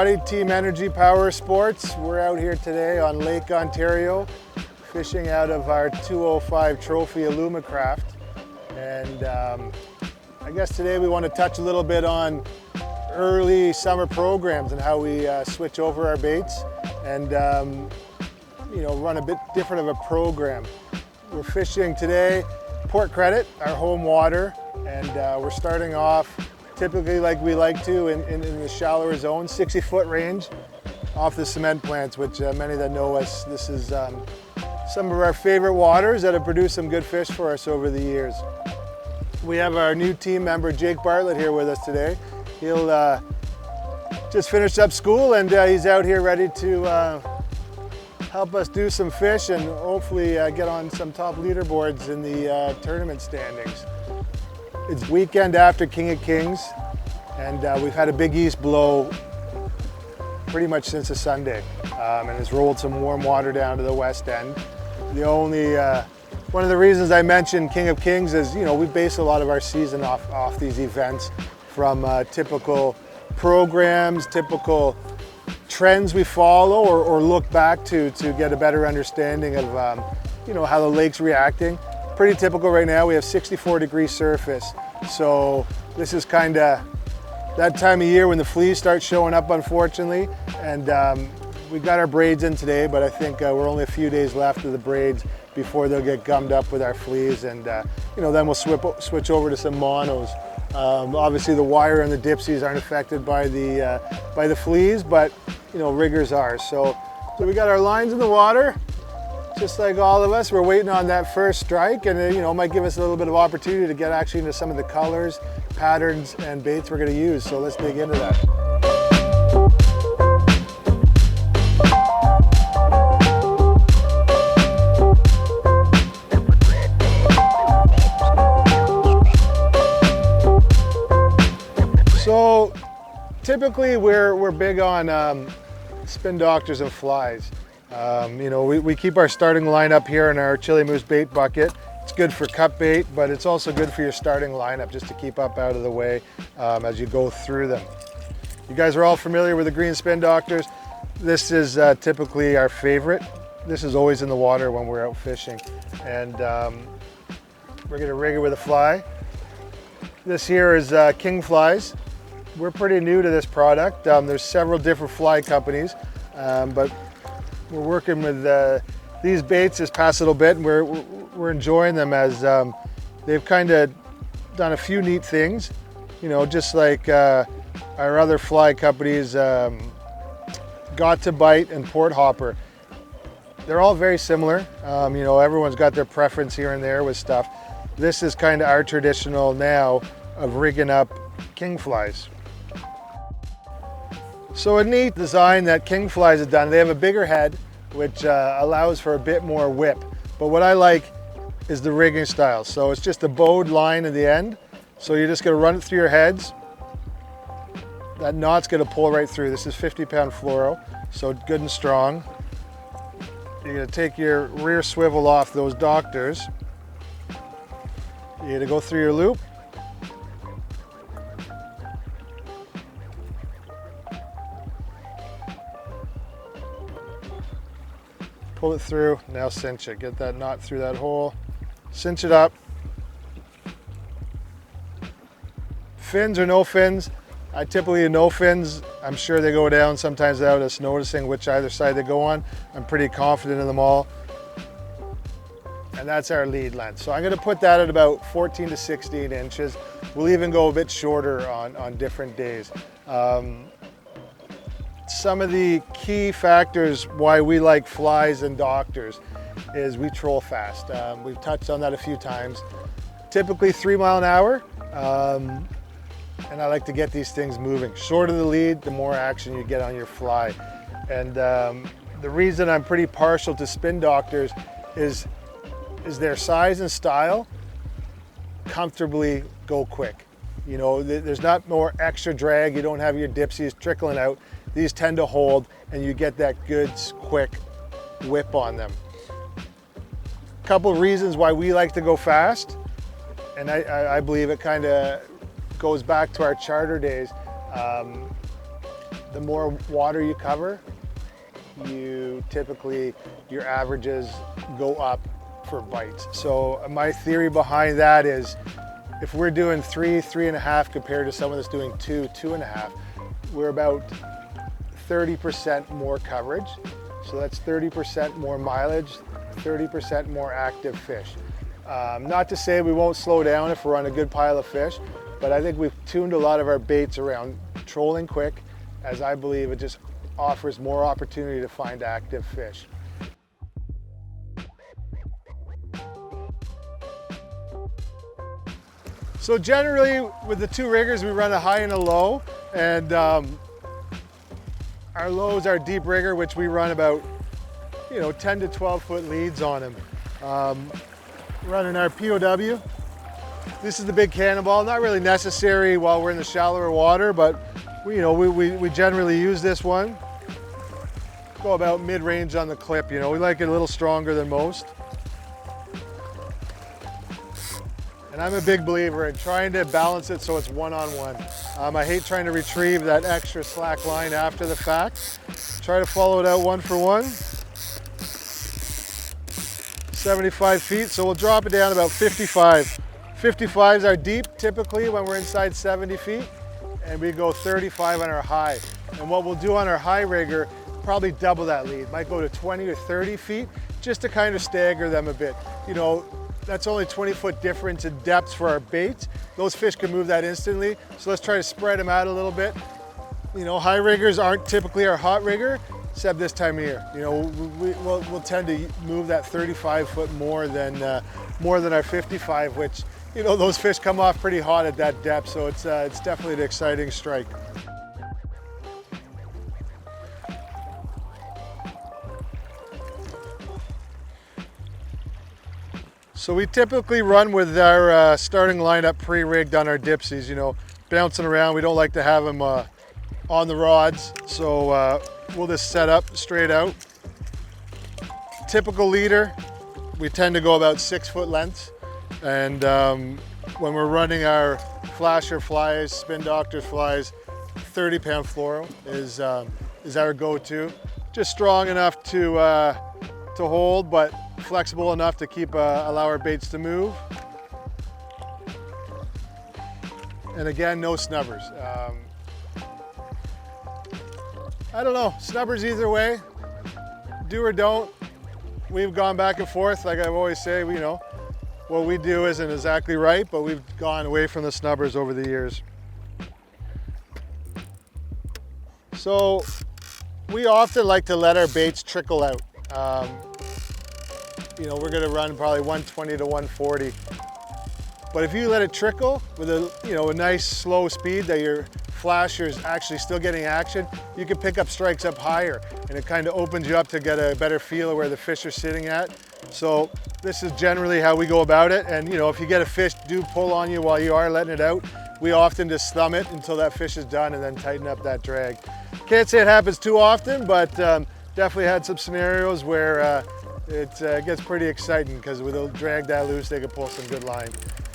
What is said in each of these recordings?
everybody, Team Energy Powersports. We're out here today on Lake Ontario, fishing out of our 205 Trophy Alumacraft. And I guess today we want to touch a little bit on early summer programs and how we switch over our baits and run a bit different of a program. We're fishing today Port Credit, our home water, and we're starting off typically like we like to in the shallower zone, 60-foot range off the cement plants, which many that know us, this is some of our favorite waters that have produced some good fish for us over the years. We have our new team member, Jake Bartlett, here with us today. He'll just finished up school and he's out here ready to help us do some fish and hopefully get on some top leaderboards in the tournament standings. It's weekend after King of Kings, and we've had a big east blow pretty much since a Sunday, and it's rolled some warm water down to the west end. The only one of the reasons I mentioned King of Kings is, we base a lot of our season off these events, from typical programs, typical trends we follow or look back to get a better understanding of how the lake's reacting. Pretty typical right now. We have 64-degree surface, so this is kind of that time of year when the fleas start showing up, unfortunately. And we've got our braids in today, but I think we're only a few days left of the braids before they'll get gummed up with our fleas, and then we'll switch over to some monos. Obviously the wire and the dipsies aren't affected by the fleas, but riggers are. So we got our lines in the water, just like all of us. We're waiting on that first strike, and it might give us a little bit of opportunity to get actually into some of the colors, patterns, and baits we're going to use. So let's dig into that. So typically we're big on spin doctors and flies. We keep our starting lineup here in our chili moose bait bucket. It's good for cut bait, but it's also good for your starting lineup just to keep up out of the way as you go through them. You guys are all familiar with the green spin doctors. This is typically our favorite. This is always in the water when we're out fishing. And we're gonna rig it with a fly. This here is King flies. We're pretty new to this product. There's several different fly companies, but we're working with these baits this past little bit, and we're enjoying them as they've kind of done a few neat things, just like our other fly companies, Got to Bite and Port Hopper. They're all very similar. Everyone's got their preference here and there with stuff. This is kind of our traditional now of rigging up King flies. So a neat design that King flies have done, they have a bigger head, which allows for a bit more whip. But what I like is the rigging style. So it's just a bowed line at the end. So you're just gonna run it through your heads. That knot's gonna pull right through. This is 50-pound fluoro, so good and strong. You're gonna take your rear swivel off those doctors. You're gonna go through your loop. Pull it through, now cinch it. Get that knot through that hole, cinch it up. Fins or no fins, I typically no fins. I'm sure they go down sometimes without us noticing which either side they go on. I'm pretty confident in them all. And that's our lead length. So I'm gonna put that at about 14 to 16 inches. We'll even go a bit shorter on different days. Some of the key factors why we like flies and doctors is we troll fast. We've touched on that a few times. Typically 3 miles an hour, and I like to get these things moving. Shorter the lead, the more action you get on your fly. And the reason I'm pretty partial to spin doctors is their size and style comfortably go quick. There's not more extra drag. You don't have your dipsies trickling out. These tend to hold, and you get that good, quick whip on them. Couple reasons why we like to go fast, and I believe it kind of goes back to our charter days. the more water you cover, typically your averages go up for bites. So my theory behind that is if we're doing 3.5 compared to someone that's doing 2.5, we're about 30% more coverage. So that's 30% more mileage, 30% more active fish. Not to say we won't slow down if we're on a good pile of fish, but I think we've tuned a lot of our baits around trolling quick, as I believe it just offers more opportunity to find active fish. So generally with the two riggers, we run a high and a low, and our low is our deep rigger, which we run about 10 to 12 foot leads on him. Running our POW. This is the big cannonball, not really necessary while we're in the shallower water, but we generally use this one. Go about mid-range on the clip, we like it a little stronger than most. And I'm a big believer in trying to balance it so it's one-on-one. I hate trying to retrieve that extra slack line after the fact. Try to follow it out one for one. 75 feet, so we'll drop it down about 55. 55s are deep typically when we're inside 70 feet, and we go 35 on our high. And what we'll do on our high rigger, probably double that lead. Might go to 20 or 30 feet just to kind of stagger them a bit. That's only 20-foot difference in depths for our baits. Those fish can move that instantly, so let's try to spread them out a little bit. High riggers aren't typically our hot rigger, except this time of year. We'll tend to move that 35-foot more than our 55, which those fish come off pretty hot at that depth, so it's definitely an exciting strike. So we typically run with our starting lineup pre-rigged on our dipsies, bouncing around. We don't like to have them on the rods, so we'll just set up straight out. Typical leader, we tend to go about 6-foot lengths, and when we're running our flasher flies, spin doctor flies, 30-pound fluoro is our go-to. Just strong enough to hold, but flexible enough to allow our baits to move. And again, no snubbers. I don't know, snubbers either way, do or don't. We've gone back and forth, like I always say, what we do isn't exactly right, but we've gone away from the snubbers over the years. So we often like to let our baits trickle out. We're gonna run probably 120 to 140. But if you let it trickle with a nice slow speed that your flasher is actually still getting action, you can pick up strikes up higher, and it kind of opens you up to get a better feel of where the fish are sitting at. So this is generally how we go about it. And if you get a fish do pull on you while you are letting it out, we often just thumb it until that fish is done and then tighten up that drag. Can't say it happens too often, but definitely had some scenarios where it gets pretty exciting, because with a drag that loose, they can pull some good line.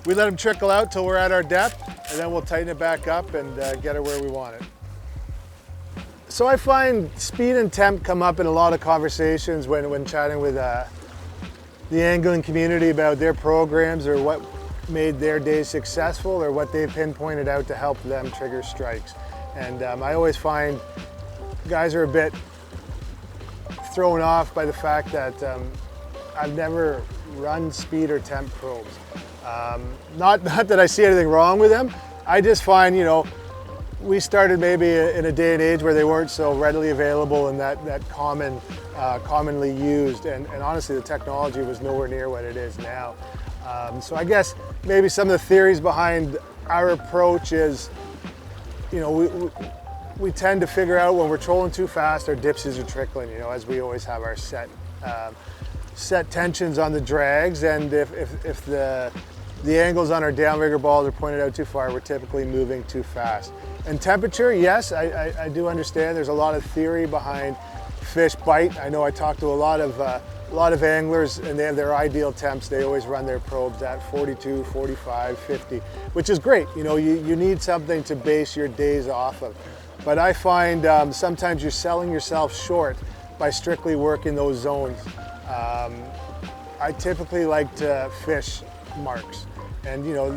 We let them trickle out till we're at our depth, and then we'll tighten it back up and get it where we want it. So I find speed and temp come up in a lot of conversations when chatting with the angling community about their programs or what made their days successful or what they've pinpointed out to help them trigger strikes. And I always find guys are a bit thrown off by the fact that I've never run speed or temp probes. Not that I see anything wrong with them. I just find, we started maybe in a day and age where they weren't so readily available and that commonly used. And honestly, the technology was nowhere near what it is now. So I guess maybe some of the theories behind our approach is, we tend to figure out when we're trolling too fast, our dipsies are trickling, as we always have our set tensions on the drags. And if the angles on our downrigger balls are pointed out too far, we're typically moving too fast. And temperature, yes, I do understand there's a lot of theory behind fish bite. I know I talked to a lot of anglers, and they have their ideal temps. They always run their probes at 42, 45, 50, which is great. You need something to base your days off of. but I find sometimes you're selling yourself short by strictly working those zones. I typically like to fish marks. And you know,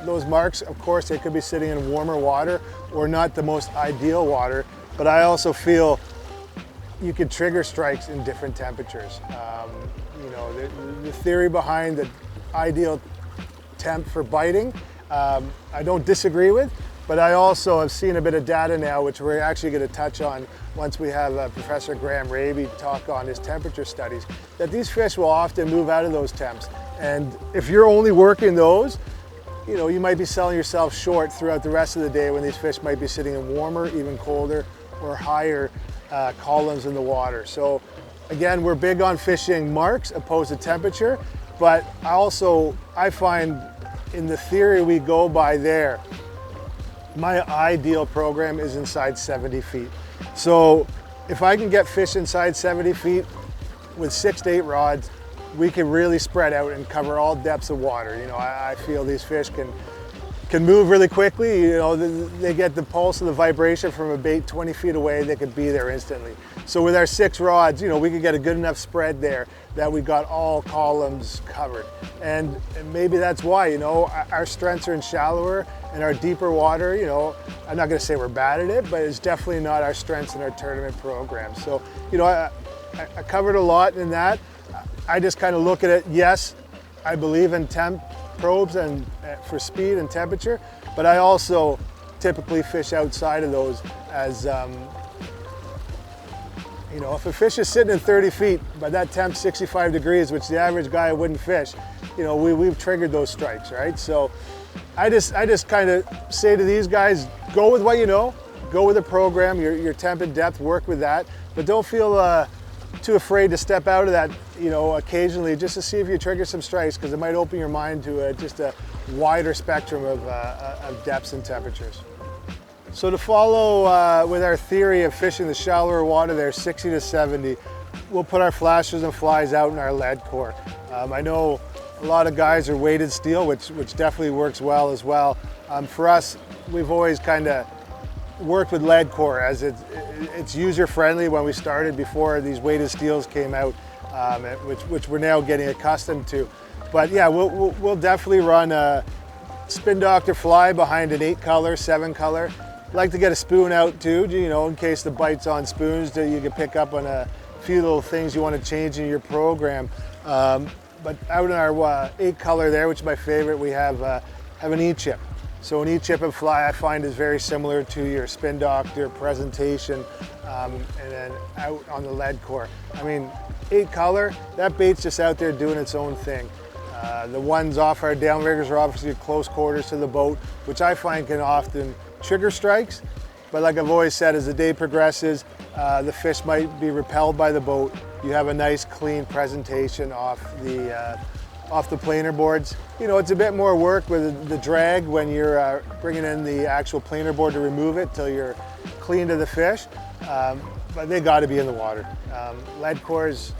those marks, of course, they could be sitting in warmer water or not the most ideal water, but I also feel you could trigger strikes in different temperatures. You know, the theory behind the ideal temp for biting, I don't disagree with, but I also have seen a bit of data now, which we're actually going to touch on once we have Professor Graham Raby talk on his temperature studies, that these fish will often move out of those temps. And if you're only working those, you know, you might be selling yourself short throughout the rest of the day when these fish might be sitting in warmer, even colder, or higher columns in the water. So again, we're big on fishing marks opposed to temperature, but I find in the theory we go by there, my ideal program is inside 70 feet. So if I can get fish inside 70 feet with 6 to 8 rods, we can really spread out and cover all depths of water. You know, I feel these fish can move really quickly. You know, they get the pulse and the vibration from a bait 20 feet away, they could be there instantly. So with our 6 rods, you know, we could get a good enough spread there that we got all columns covered. And maybe that's why, you know, our strengths are in shallower and our deeper water. You know, I'm not gonna say we're bad at it, but it's definitely not our strengths in our tournament program. So, you know, I covered a lot in that. I just kind of look at it, yes, I believe in temp probes and for speed and temperature, but I also typically fish outside of those as, you know, if a fish is sitting in 30 feet, but that temp 65 degrees, which the average guy wouldn't fish, you know, we've triggered those strikes, right? So I just kind of say to these guys, go with what you know, go with the program, your temp and depth, work with that, but don't feel too afraid to step out of that, you know, occasionally just to see if you trigger some strikes, because it might open your mind to just a wider spectrum of depths and temperatures. So to follow with our theory of fishing the shallower water there, 60 to 70, we'll put our flashers and flies out in our lead core. I know a lot of guys are weighted steel, which definitely works well as well. For us, we've always kind of worked with lead core as it's user friendly when we started before these weighted steels came out, which we're now getting accustomed to. But yeah, we'll definitely run a Spin Doctor fly behind an 8 color, 7 color. Like to get a spoon out too, you know, in case the bite's on spoons, that you can pick up on a few little things you want to change in your program. But out in our 8 color there, which is my favorite, we have an E-chip. So an E-chip and fly I find is very similar to your Spin Doctor presentation, and then out on the lead core. I mean, 8 color, that bait's just out there doing its own thing. The ones off our downriggers are obviously close quarters to the boat, which I find can often trigger strikes. But like I've always said, as the day progresses, the fish might be repelled by the boat. You have a nice clean presentation off the planer boards. You know, it's a bit more work with the drag when you're bringing in the actual planer board to remove it till you're clean to the fish, but they got to be in the water. Lead cores,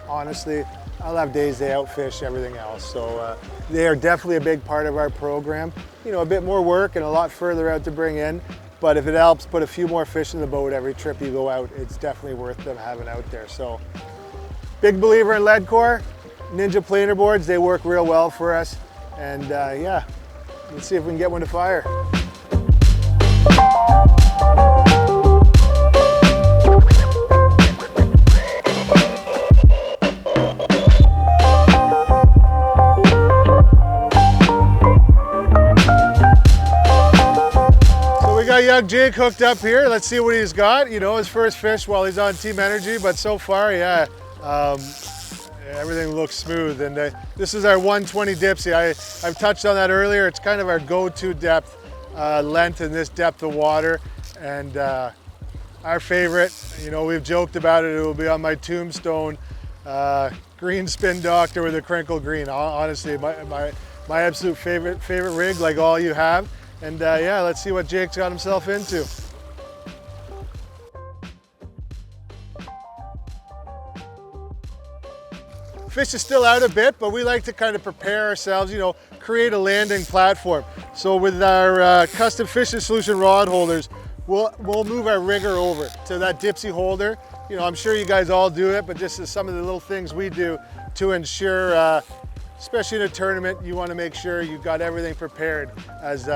honestly, I'll have days they outfish everything else. So they are definitely a big part of our program. You know, a bit more work and a lot further out to bring in, but if it helps put a few more fish in the boat every trip you go out, it's definitely worth them having out there. So big believer in lead core. Ninja planer boards, they work real well for us. And yeah, let's see if we can get one to fire. So we got young Jake hooked up here. Let's see what he's got. You know, his first fish while he's on Team Energy, but so far, yeah. Everything looks smooth, and this is our 120 Dipsy. I've touched on that earlier. It's kind of our go-to depth, length in this depth of water, and our favorite. You know, we've joked about it. It will be on my tombstone. Green Spin Doctor with a crinkle green. Honestly, my absolute favorite rig, like all you have. And yeah, let's see what Jake's got himself into. Fish is still out a bit, but we like to kind of prepare ourselves, you know, create a landing platform. So with our custom fishing solution rod holders, we'll move our rigger over to that dipsy holder. You know, I'm sure you guys all do it, but this is some of the little things we do to ensure, especially in a tournament, you want to make sure you've got everything prepared, as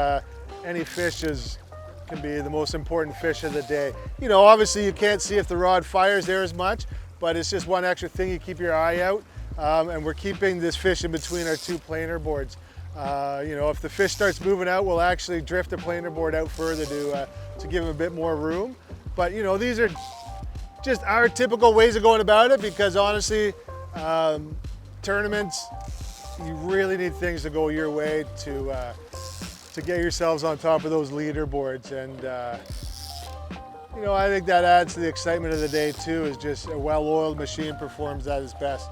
any fish can be the most important fish of the day. You know, obviously you can't see if the rod fires there as much, but it's just one extra thing, you keep your eye out. And we're keeping this fish in between our two planer boards. You know, if the fish starts moving out, we'll actually drift the planer board out further to give him a bit more room. But you know, these are just our typical ways of going about it, because honestly, tournaments, you really need things to go your way to get yourselves on top of those leaderboards. And you know, I think that adds to the excitement of the day too, is just a well-oiled machine performs at its best.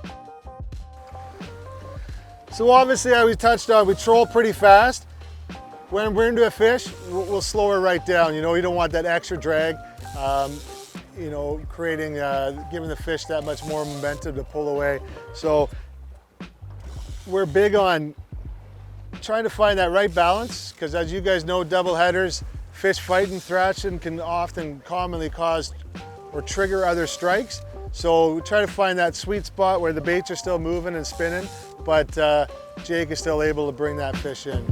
So obviously, as we touched on, we troll pretty fast. When we're into a fish, we'll slow her right down. You know, you don't want that extra drag, you know, creating, giving the fish that much more momentum to pull away. So we're big on trying to find that right balance, because as you guys know, double headers, fish fighting, thrashing can often commonly cause or trigger other strikes. So we try to find that sweet spot where the baits are still moving and spinning, but Jake is still able to bring that fish in.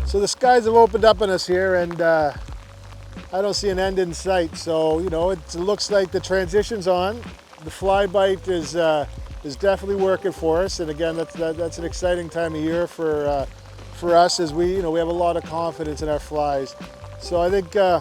So the skies have opened up on us here, and I don't see an end in sight. So you know, it looks like the transition's on. The fly bite is definitely working for us, and again, that's an exciting time of year for us, as we have a lot of confidence in our flies. So I think yeah,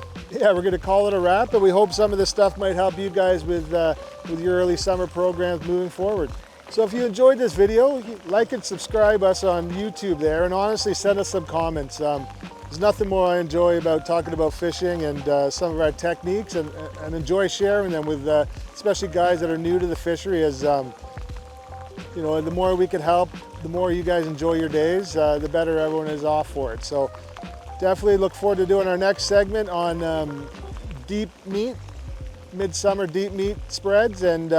we're going to call it a wrap, but we hope some of this stuff might help you guys with your early summer programs moving forward. So if you enjoyed this video, like and subscribe us on YouTube there, and honestly send us some comments. There's nothing more I enjoy about talking about fishing and some of our techniques, and enjoy sharing them with especially guys that are new to the fishery, as you know, the more we can help, the more you guys enjoy your days, the better everyone is off for it. So definitely look forward to doing our next segment on deep meat, midsummer deep meat spreads, and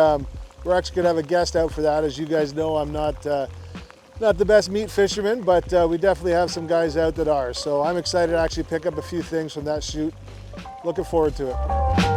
we're actually going to have a guest out for that. As you guys know, I'm not the best meat fisherman, but we definitely have some guys out that are. So I'm excited to actually pick up a few things from that shoot. Looking forward to it.